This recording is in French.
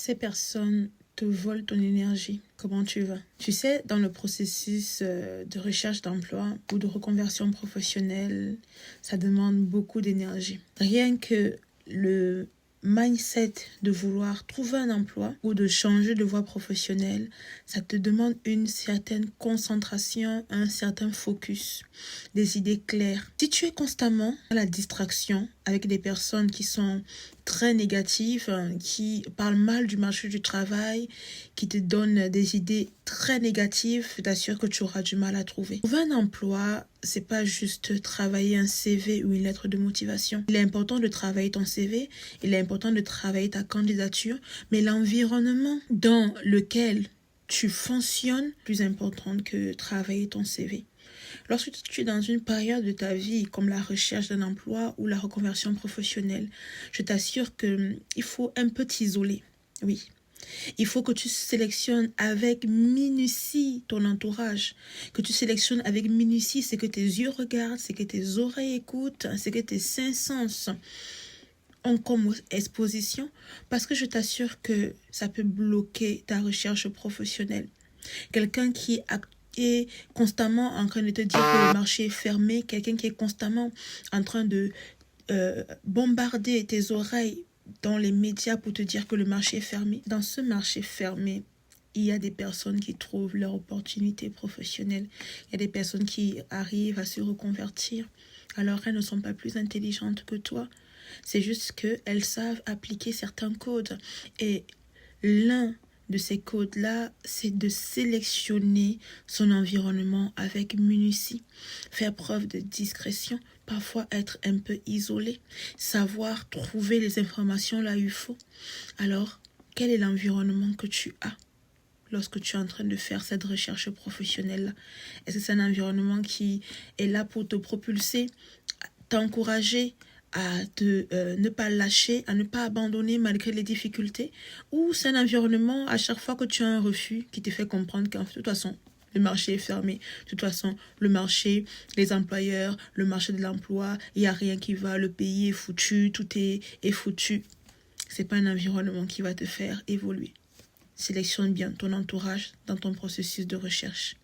Ces personnes te volent ton énergie. Comment tu vas? Tu sais, dans le processus de recherche d'emploi ou de reconversion professionnelle, ça demande beaucoup d'énergie. Rien que le mindset de vouloir trouver un emploi ou de changer de voie professionnelle, ça te demande une certaine concentration, un certain focus, des idées claires. Si tu es constamment à la distraction avec des personnes qui sont très négatives, qui parlent mal du marché du travail, qui te donnent des idées très négatives, je t'assure que tu auras du mal à trouver. Trouver un emploi, c'est pas juste travailler un CV ou une lettre de motivation. Il est important de travailler ton CV, il est important de travailler ta candidature, mais l'environnement dans lequel tu fonctionnes est plus important que travailler ton CV. Lorsque tu es dans une période de ta vie comme la recherche d'un emploi ou la reconversion professionnelle, je t'assure qu'il faut un peu t'isoler. Oui. Il faut que tu sélectionnes avec minutie ton entourage, que tu sélectionnes avec minutie ce que tes yeux regardent, ce que tes oreilles écoutent, ce que tes cinq sens ont comme exposition, parce que je t'assure que ça peut bloquer ta recherche professionnelle. Quelqu'un qui est constamment en train de te dire que le marché est fermé, quelqu'un qui est constamment en train de bombarder tes oreilles dans les médias pour te dire que le marché est fermé. Dans ce marché fermé, il y a des personnes qui trouvent leur opportunité professionnelle. Il y a des personnes qui arrivent à se reconvertir. Alors elles ne sont pas plus intelligentes que toi. C'est juste qu'elles savent appliquer certains codes. Et l'un de ces codes-là, c'est de sélectionner son environnement avec minutie, faire preuve de discrétion, parfois être un peu isolé, savoir trouver les informations là où il faut. Alors, quel est l'environnement que tu as lorsque tu es en train de faire cette recherche professionnelle-là? Est-ce que c'est un environnement qui est là pour te propulser, t'encourager à ne pas lâcher, à ne pas abandonner malgré les difficultés, ou c'est un environnement à chaque fois que tu as un refus qui te fait comprendre qu'en toute façon, le marché est fermé. De toute façon, le marché, les employeurs, le marché de l'emploi, il n'y a rien qui va, le pays est foutu, tout est foutu. C'est pas un environnement qui va te faire évoluer. Sélectionne bien ton entourage dans ton processus de recherche.